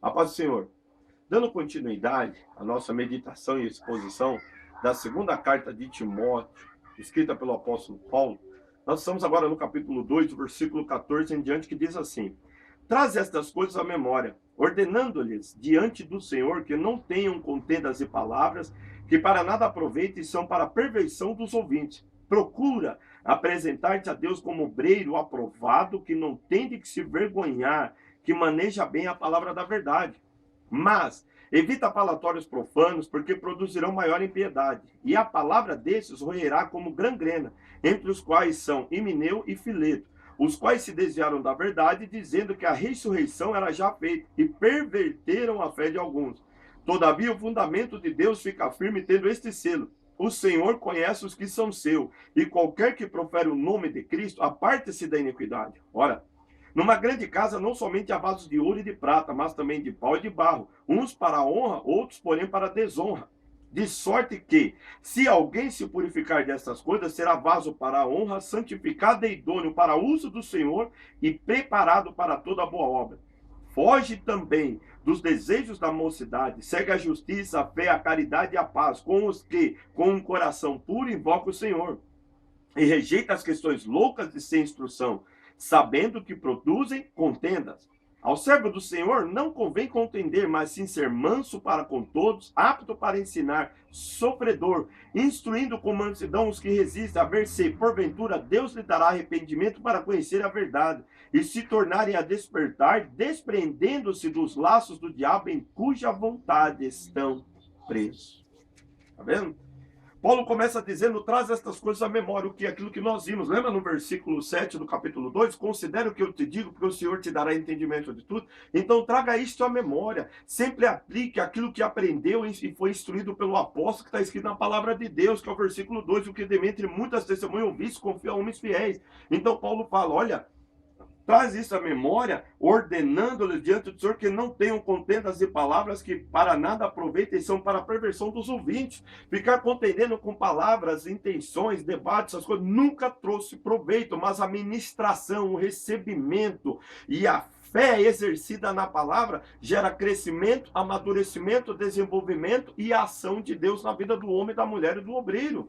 A paz do Senhor. Dando continuidade à nossa meditação e exposição da segunda carta de Timóteo, escrita pelo apóstolo Paulo, nós estamos agora no capítulo 2, do versículo 14 em diante, que diz assim: Traz estas coisas à memória, ordenando-lhes diante do Senhor que não tenham contendas e palavras, que para nada aproveitem e são para a perversão dos ouvintes. Procura apresentar-te a Deus como obreiro aprovado, que não tem de que se vergonhar, que maneja bem a palavra da verdade. Mas evita falatórios profanos, porque produzirão maior impiedade. E a palavra desses roerá como gangrena, entre os quais são Himeneu e Fileto, os quais se desviaram da verdade, dizendo que a ressurreição era já feita, e perverteram a fé de alguns. Todavia o fundamento de Deus fica firme, tendo este selo: o Senhor conhece os que são seus, e qualquer que profere o nome de Cristo, aparte-se da iniquidade. Ora, numa grande casa não somente há vasos de ouro e de prata, mas também de pau e de barro, uns para a honra, outros, porém, para a desonra. De sorte que, se alguém se purificar dessas coisas, será vaso para a honra, santificado e idôneo para uso do Senhor e preparado para toda boa obra. Foge também dos desejos da mocidade, segue a justiça, a fé, a caridade e a paz, com os que, com um coração puro, invocam o Senhor. E rejeita as questões loucas de sem instrução, sabendo que produzem contendas. Ao servo do Senhor não convém contender, mas sim ser manso para com todos, apto para ensinar, sofredor, instruindo com mansidão os que resistem, a ver se, porventura, Deus lhe dará arrependimento para conhecer a verdade, e se tornarem a despertar, despreendendo-se dos laços do diabo em cuja vontade estão presos. Está vendo? Paulo começa dizendo: traz estas coisas à memória, o que é aquilo que nós vimos. Lembra no versículo 7 do capítulo 2? Considera o que eu te digo, porque o Senhor te dará entendimento de tudo. Então traga isto à memória. Sempre aplique aquilo que aprendeu e foi instruído pelo apóstolo, que está escrito na palavra de Deus, que é o versículo 2, o que dentre muitas testemunhas ouvistes, confia a homens fiéis. Então Paulo fala: olha, traz isso à memória, ordenando-lhes diante do Senhor que não tenham contendas e palavras que para nada aproveitem, são para a perversão dos ouvintes. Ficar contendendo com palavras, intenções, debates, essas coisas, nunca trouxe proveito, mas a ministração, o recebimento e a fé exercida na palavra gera crescimento, amadurecimento, desenvolvimento e a ação de Deus na vida do homem, da mulher e do obreiro.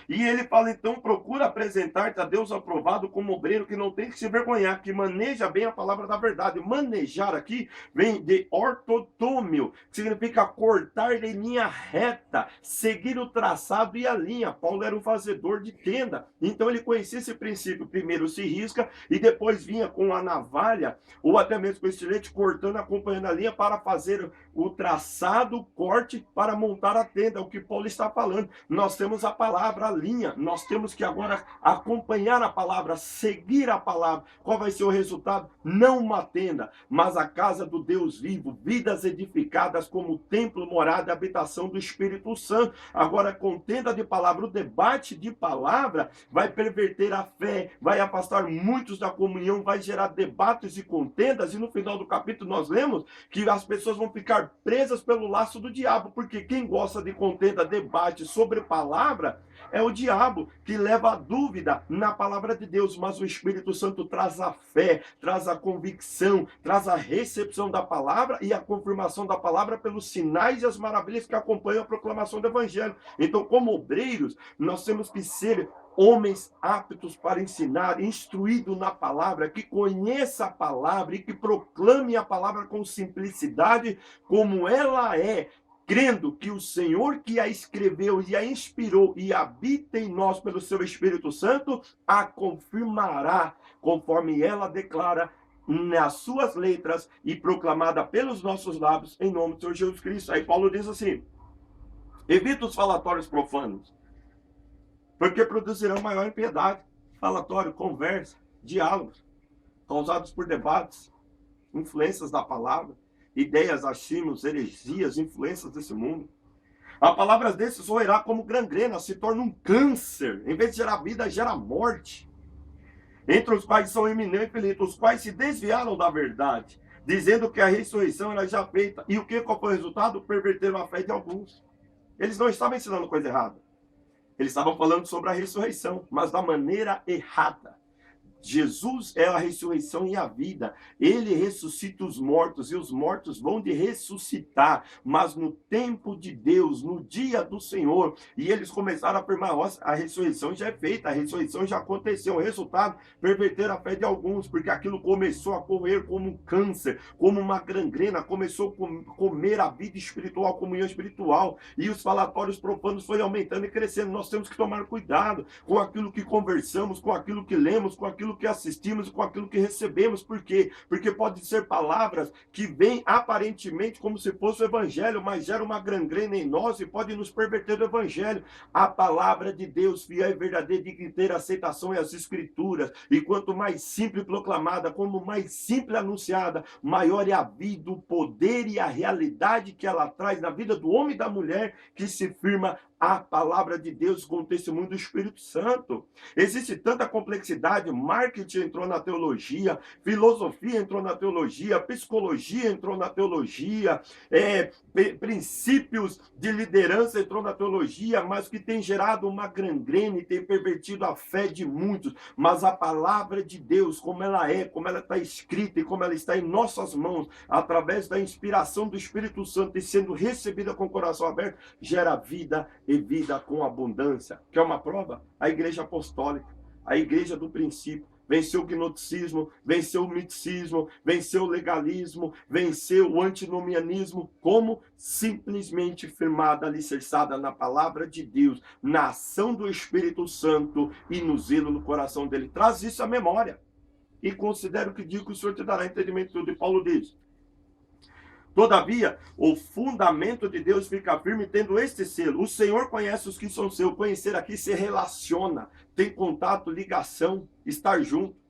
E ele fala, então, procura apresentar-te a Deus aprovado como obreiro que não tem que se vergonhar, que maneja bem a palavra da verdade. Manejar aqui vem de ortotômio, que significa cortar em linha reta, seguir o traçado e a linha. Paulo era um fazedor de tenda, então ele conhecia esse princípio. Primeiro se risca e depois vinha com a navalha, ou até mesmo com o estilete, cortando, acompanhando a linha para fazer o traçado, o corte, para montar a tenda. É o que Paulo está falando. Nós temos a palavra, linha, nós temos que agora acompanhar a palavra, seguir a palavra. Qual vai ser o resultado? Não uma tenda, mas a casa do Deus vivo, vidas edificadas como templo, morada e habitação do Espírito Santo. Agora, contenda de palavra, o debate de palavra vai perverter a fé, vai afastar muitos da comunhão, vai gerar debates e contendas, e no final do capítulo nós lemos que as pessoas vão ficar presas pelo laço do diabo, porque quem gosta de contenda, debate sobre palavra, é o diabo que leva a dúvida na palavra de Deus, mas o Espírito Santo traz a fé, traz a convicção, traz a recepção da palavra e a confirmação da palavra pelos sinais e as maravilhas que acompanham a proclamação do Evangelho. Então, como obreiros, nós temos que ser homens aptos para ensinar, instruído na palavra, que conheça a palavra e que proclame a palavra com simplicidade, como ela é, crendo que o Senhor que a escreveu e a inspirou e habita em nós pelo seu Espírito Santo, a confirmará, conforme ela declara nas suas letras e proclamada pelos nossos lábios, em nome do Senhor Jesus Cristo. Aí Paulo diz assim: evita os falatórios profanos, porque produzirão maior impiedade. Falatório, conversa, diálogos, causados por debates, influências da palavra, ideias, achismos, heresias, influências desse mundo. A palavra desses roerá como gangrena, se torna um câncer. Em vez de gerar vida, gera morte. Entre os quais são Himeneu e Fileto, os quais se desviaram da verdade, dizendo que a ressurreição era já feita. E qual foi o resultado? Perverteram a fé de alguns. Eles não estavam ensinando coisa errada. Eles estavam falando sobre a ressurreição, mas da maneira errada. Jesus é a ressurreição e a vida. Ele ressuscita os mortos e os mortos vão de ressuscitar, mas no tempo de Deus, no dia do Senhor. E eles começaram a afirmar: nossa, a ressurreição já é feita, a ressurreição já aconteceu. O resultado, perverter a fé de alguns, porque aquilo começou a correr como um câncer, como uma gangrena, começou a comer a vida espiritual, a comunhão espiritual, e os falatórios profanos foram aumentando e crescendo. Nós temos que tomar cuidado com aquilo que conversamos, com aquilo que lemos, com aquilo que assistimos, com aquilo que recebemos. Por quê? Porque pode ser palavras que vêm aparentemente como se fosse o evangelho, mas gera uma gangrena em nós e pode nos perverter do evangelho. A palavra de Deus, fiel e verdadeira, de que ter aceitação é as escrituras, e quanto mais simples proclamada, como mais simples anunciada, maior é a vida, o poder e a realidade que ela traz na vida do homem e da mulher que se firma a palavra de Deus com o testemunho do Espírito Santo. Existe tanta complexidade, marketing entrou na teologia, filosofia entrou na teologia, psicologia entrou na teologia, princípios de liderança entrou na teologia, mas que tem gerado uma gangrena e tem pervertido a fé de muitos. Mas a palavra de Deus, como ela é, como ela está escrita e como ela está em nossas mãos, através da inspiração do Espírito Santo e sendo recebida com o coração aberto, gera vida e vida com abundância. Quer uma prova? A igreja apostólica, a igreja do princípio, venceu o gnosticismo, venceu o miticismo, venceu o legalismo, venceu o antinomianismo, como simplesmente firmada, alicerçada na palavra de Deus, na ação do Espírito Santo e no zelo no coração dele. Traz isso à memória e considera o que digo, que o Senhor te dará entendimento de tudo. E Paulo diz: todavia, o fundamento de Deus fica firme tendo este selo: o Senhor conhece os que são seus. Conhecer aqui se relaciona, tem contato, ligação, estar junto.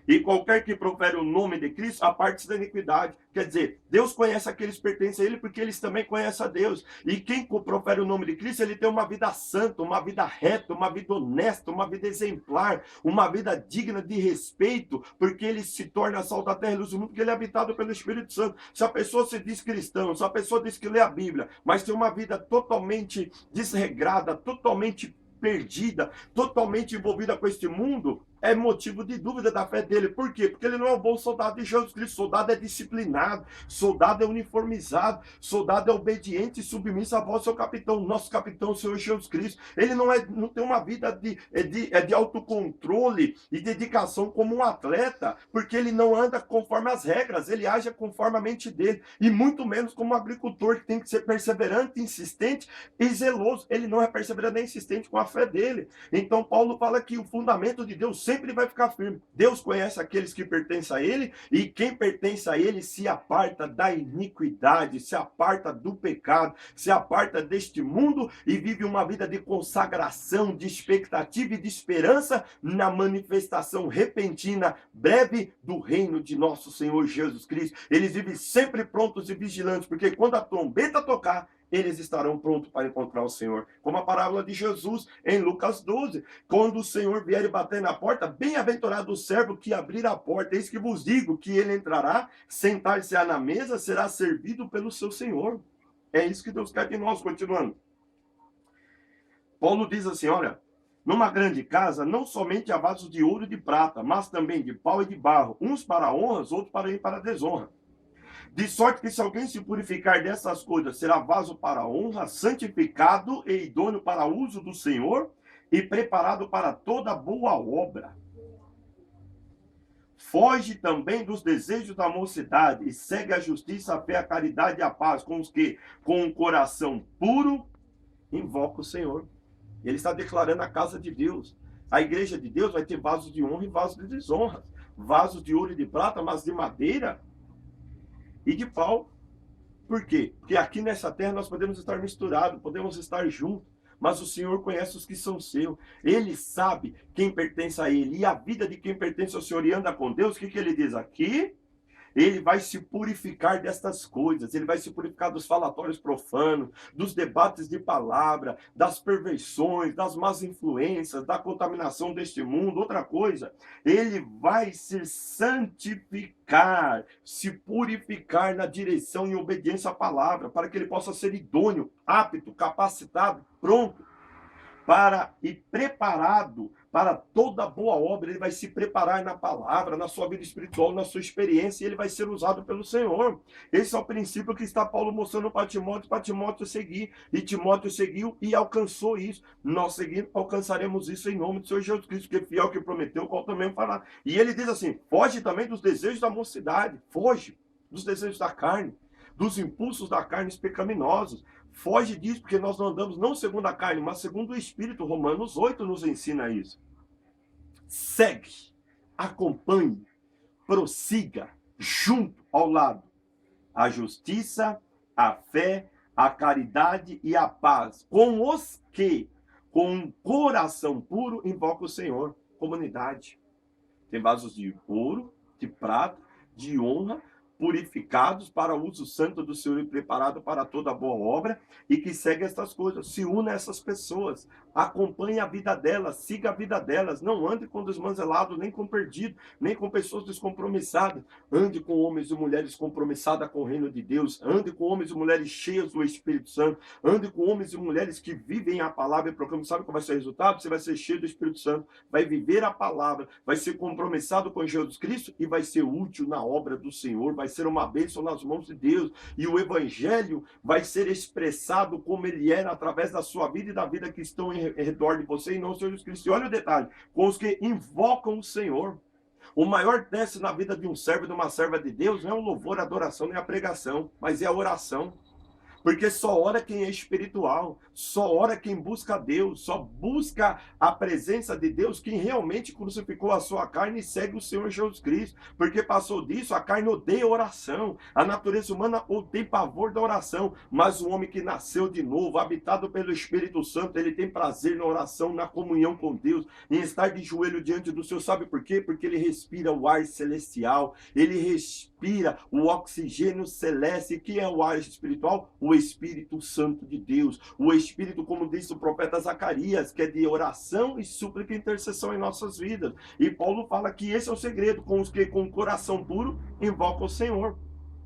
E qualquer que profere o nome de Cristo, aparte-se da iniquidade. Quer dizer, Deus conhece aqueles que pertencem a Ele, porque eles também conhecem a Deus. E quem profere o nome de Cristo, ele tem uma vida santa, uma vida reta, uma vida honesta, uma vida exemplar, uma vida digna de respeito, porque ele se torna sal da terra e luz do mundo, porque ele é habitado pelo Espírito Santo. Se a pessoa se diz cristão, se a pessoa diz que lê a Bíblia, mas tem uma vida totalmente desregrada, totalmente perdida, totalmente envolvida com este mundo, é motivo de dúvida da fé dele. Por quê? Porque ele não é um bom soldado de Jesus Cristo. Soldado é disciplinado, soldado é uniformizado, soldado é obediente e submisso à voz do seu capitão. Nosso capitão, o Senhor Jesus Cristo. Ele não tem uma vida de autocontrole e dedicação como um atleta, porque ele não anda conforme as regras, ele age conforme a mente dele, e muito menos como um agricultor que tem que ser perseverante, insistente e zeloso. Ele não é perseverante nem insistente com a fé dele. Então Paulo fala que o fundamento de Deus sempre vai ficar firme. Deus conhece aqueles que pertencem a Ele, e quem pertence a Ele se aparta da iniquidade, se aparta do pecado, se aparta deste mundo e vive uma vida de consagração, de expectativa e de esperança na manifestação repentina, breve, do reino de nosso Senhor Jesus Cristo. Eles vivem sempre prontos e vigilantes, porque quando a trombeta tocar, eles estarão prontos para encontrar o Senhor. Como a parábola de Jesus em Lucas 12. Quando o Senhor vier e bater na porta, bem-aventurado o servo que abrir a porta. Eis que vos digo que ele entrará, sentar-se-á na mesa, será servido pelo seu Senhor. É isso que Deus quer de nós. Continuando. Paulo diz assim, olha: numa grande casa, não somente há vasos de ouro e de prata, mas também de pau e de barro, uns para honras, outros para desonra. De sorte que se alguém se purificar dessas coisas, será vaso para honra, santificado e idôneo para uso do Senhor e preparado para toda boa obra. Foge também dos desejos da mocidade e segue a justiça, a fé, a caridade e a paz com os que, com um coração puro, invoca o Senhor. Ele está declarando a casa de Deus. A igreja de Deus vai ter vasos de honra e vasos de desonra. Vasos de ouro e de prata, mas de madeira e de pau. Por quê? Porque aqui nessa terra nós podemos estar misturados, podemos estar juntos, mas o Senhor conhece os que são seus. Ele sabe quem pertence a Ele. E a vida de quem pertence ao Senhor e anda com Deus, o que ele diz aqui? Ele vai se purificar destas coisas, ele vai se purificar dos falatórios profanos, dos debates de palavra, das perversões, das más influências, da contaminação deste mundo. Outra coisa, ele vai se santificar, se purificar na direção e obediência à palavra, para que ele possa ser idôneo, apto, capacitado, pronto. e preparado para toda boa obra. Ele vai se preparar na palavra, na sua vida espiritual, na sua experiência, e ele vai ser usado pelo Senhor. Esse é o princípio que está Paulo mostrando para Timóteo seguir. E Timóteo seguiu e alcançou isso. Nós seguindo, alcançaremos isso em nome do Senhor Jesus Cristo, que é fiel que prometeu, qual também fará. E ele diz assim: foge também dos desejos da mocidade, foge dos desejos da carne, dos impulsos da carne pecaminosos. Foge disso, porque nós não andamos não segundo a carne, mas segundo o Espírito. Romanos 8 nos ensina isso. Segue, acompanhe, prossiga, junto ao lado, a justiça, a fé, a caridade e a paz, com os que, com um coração puro, invocam o Senhor. Comunidade. Tem vasos de ouro, de prata, de honra, purificados para o uso santo do Senhor e preparado para toda boa obra, e que segue essas coisas. Se une a essas pessoas, acompanhe a vida delas, siga a vida delas, não ande com desmanzelado, nem com perdido, nem com pessoas descompromissadas. Ande com homens e mulheres compromissadas com o reino de Deus, ande com homens e mulheres cheias do Espírito Santo, ande com homens e mulheres que vivem a palavra e proclamam. Sabe qual vai ser o resultado? Você vai ser cheio do Espírito Santo, vai viver a palavra, vai ser compromissado com Jesus Cristo e vai ser útil na obra do Senhor, vai ser uma bênção nas mãos de Deus, e o Evangelho vai ser expressado como ele era através da sua vida e da vida que estão em redor de você, e não o Senhor Jesus Cristo. E olha o detalhe: com os que invocam o Senhor. O maior teste na vida de um servo e de uma serva de Deus não é o louvor, a adoração, nem a pregação, mas é a oração. Porque só ora quem é espiritual, só ora quem busca Deus, só busca a presença de Deus quem realmente crucificou a sua carne e segue o Senhor Jesus Cristo. Porque passou disso, a carne odeia oração, a natureza humana tem pavor da oração, mas o homem que nasceu de novo, habitado pelo Espírito Santo, ele tem prazer na oração, na comunhão com Deus, em estar de joelho diante do Senhor. Sabe por quê? Porque ele respira o ar celestial, ele respira o oxigênio celeste. Que é o ar espiritual? O Espírito Santo de Deus, o Espírito, como disse o profeta Zacarias, que é de oração e súplica e intercessão em nossas vidas. E Paulo fala que esse é o segredo, com os que com o coração puro invocam o Senhor.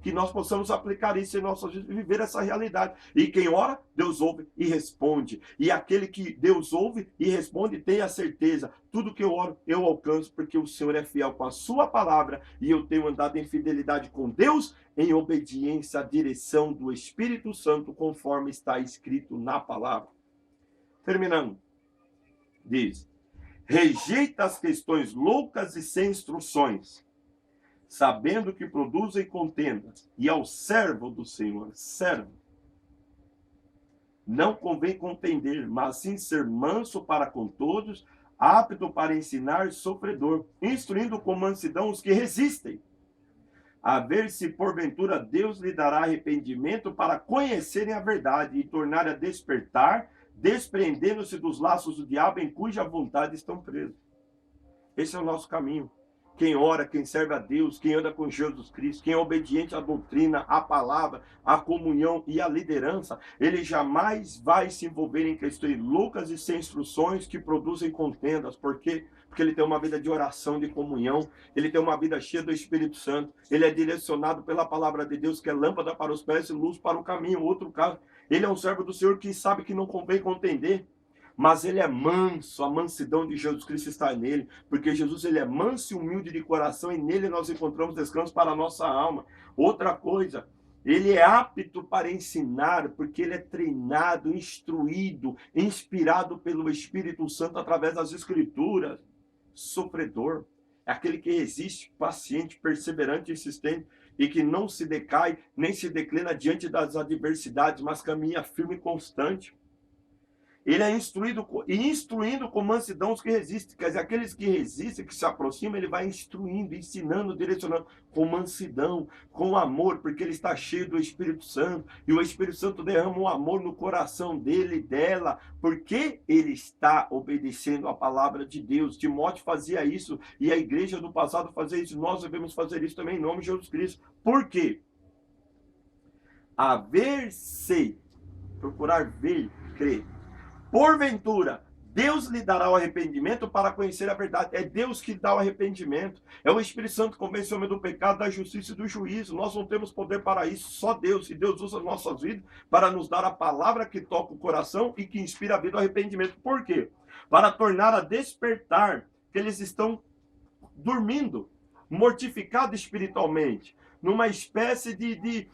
Que nós possamos aplicar isso em nossas vidas e viver essa realidade. E quem ora, Deus ouve e responde. E aquele que Deus ouve e responde, tenha certeza: tudo que eu oro, eu alcanço, porque o Senhor é fiel com a sua palavra, e eu tenho andado em fidelidade com Deus, em obediência à direção do Espírito Santo, conforme está escrito na palavra. Terminando, diz: rejeita as questões loucas e sem instruções, sabendo que produzem contendas, e ao servo do Senhor, servo, não convém contender, mas sim ser manso para com todos, apto para ensinar, sofredor, instruindo com mansidão os que resistem, a ver se porventura Deus lhe dará arrependimento para conhecerem a verdade e tornar a despertar, desprendendo-se dos laços do diabo em cuja vontade estão presos. Esse é o nosso caminho. Quem ora, quem serve a Deus, quem anda com Jesus Cristo, quem é obediente à doutrina, à palavra, à comunhão e à liderança, ele jamais vai se envolver em questões loucas e sem instruções que produzem contendas. Por quê? Porque ele tem uma vida de oração, de comunhão, ele tem uma vida cheia do Espírito Santo, ele é direcionado pela palavra de Deus, que é lâmpada para os pés e luz para o caminho. Outro caso, ele é um servo do Senhor que sabe que não convém contender, mas ele é manso. A mansidão de Jesus Cristo está nele, porque Jesus, ele é manso e humilde de coração, e nele nós encontramos descanso para a nossa alma. Outra coisa, ele é apto para ensinar, porque ele é treinado, instruído, inspirado pelo Espírito Santo através das Escrituras. Sofredor é aquele que resiste, paciente, perseverante, insistente, e que não se decai, nem se declina diante das adversidades, mas caminha firme e constante. Ele é instruído com mansidão os que resistem. Quer dizer, aqueles que resistem, que se aproximam, ele vai instruindo, ensinando, direcionando com mansidão, com amor, porque ele está cheio do Espírito Santo. E o Espírito Santo derrama um amor no coração dele e dela, porque ele está obedecendo a palavra de Deus. Timóteo fazia isso, e a igreja do passado fazia isso. Nós devemos fazer isso também em nome de Jesus Cristo. Por quê? Procurar ver, crer. Porventura, Deus lhe dará o arrependimento para conhecer a verdade. É Deus que dá o arrependimento. É o Espírito Santo que convence o homem do pecado, da justiça e do juízo. Nós não temos poder para isso, só Deus. E Deus usa nossas vidas para nos dar a palavra que toca o coração e que inspira a vida ao arrependimento. Por quê? Para tornar a despertar que eles estão dormindo, mortificados espiritualmente, numa espécie de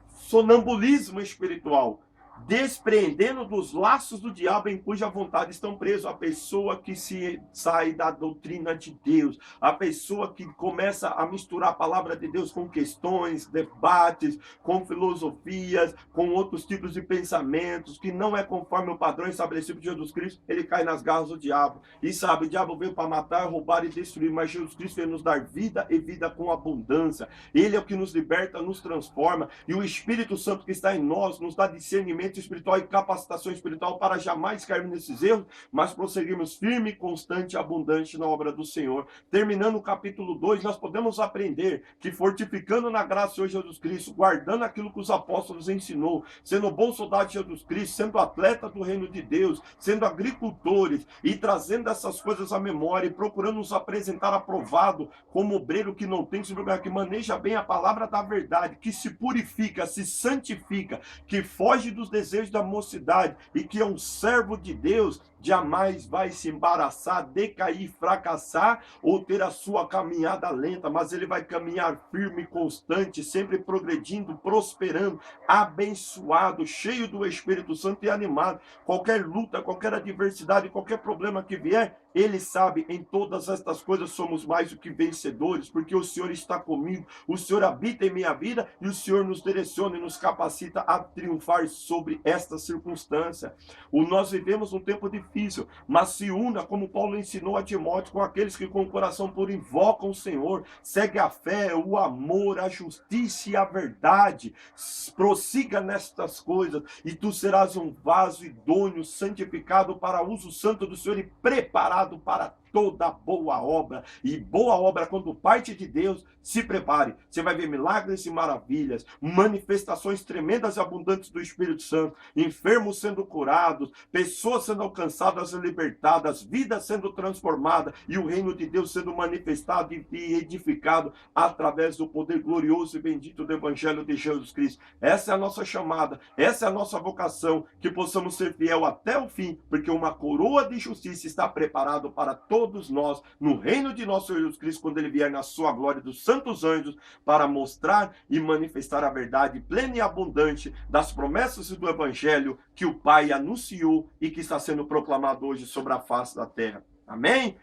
sonambulismo espiritual, despreendendo dos laços do diabo em cuja vontade estão presos. A pessoa que se sai da doutrina de Deus, a pessoa que começa a misturar a palavra de Deus com questões, debates, com filosofias, com outros tipos de pensamentos, que não é conforme o padrão estabelecido por Jesus Cristo, ele cai nas garras do diabo. E sabe, o diabo veio para matar, roubar e destruir, mas Jesus Cristo veio nos dar vida e vida com abundância. Ele é o que nos liberta, nos transforma, e o Espírito Santo que está em nós nos dá discernimento espiritual e capacitação espiritual para jamais cairmos nesses erros, mas prosseguirmos firme, constante e abundante na obra do Senhor. Terminando o capítulo 2, nós podemos aprender que fortificando na graça do Senhor Jesus Cristo, guardando aquilo que os apóstolos ensinou, sendo bom soldado de Jesus Cristo, sendo atleta do reino de Deus, sendo agricultores e trazendo essas coisas à memória e procurando nos apresentar aprovado como obreiro que não tem que que maneja bem a palavra da verdade, que se purifica, se santifica, que foge dos desejos da mocidade e que é um servo de Deus, jamais vai se embaraçar, decair, fracassar ou ter a sua caminhada lenta, mas ele vai caminhar firme, constante, sempre progredindo, prosperando, abençoado, cheio do Espírito Santo e animado. Qualquer luta, qualquer adversidade, qualquer problema que vier, ele sabe, em todas estas coisas somos mais do que vencedores, porque o Senhor está comigo, o Senhor habita em minha vida e o Senhor nos direciona e nos capacita a triunfar sobre esta circunstância. Nós vivemos um tempo difícil, mas se una, como Paulo ensinou a Timóteo, com aqueles que com o coração puro invocam o Senhor, segue a fé, o amor, a justiça e a verdade, prossiga nestas coisas e tu serás um vaso idôneo, santificado para uso santo do Senhor e preparado para toda boa obra. E boa obra, quando parte de Deus, se prepare. Você vai ver milagres e maravilhas, manifestações tremendas e abundantes do Espírito Santo, enfermos sendo curados, pessoas sendo alcançadas e libertadas, vidas sendo transformadas e o reino de Deus sendo manifestado e edificado através do poder glorioso e bendito do Evangelho de Jesus Cristo. Essa é a nossa chamada, essa é a nossa vocação, que possamos ser fiel até o fim, porque uma coroa de justiça está preparada para todos nós, no reino de nosso Jesus Cristo, quando ele vier na sua glória dos santos anjos, para mostrar e manifestar a verdade plena e abundante das promessas do Evangelho que o Pai anunciou e que está sendo proclamado hoje sobre a face da terra. Amém?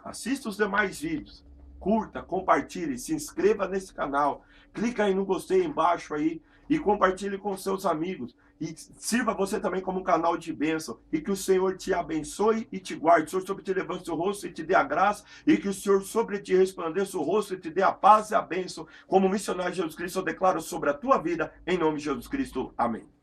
Assista os demais vídeos, curta, compartilhe, se inscreva nesse canal, clica aí no gostei embaixo aí e compartilhe com seus amigos. E sirva você também como um canal de bênção. E que o Senhor te abençoe e te guarde. O Senhor sobre ti levante o seu rosto e te dê a graça. E que o Senhor sobre ti resplandeça o rosto e te dê a paz e a bênção. Como missionário de Jesus Cristo, eu declaro sobre a tua vida, em nome de Jesus Cristo. Amém.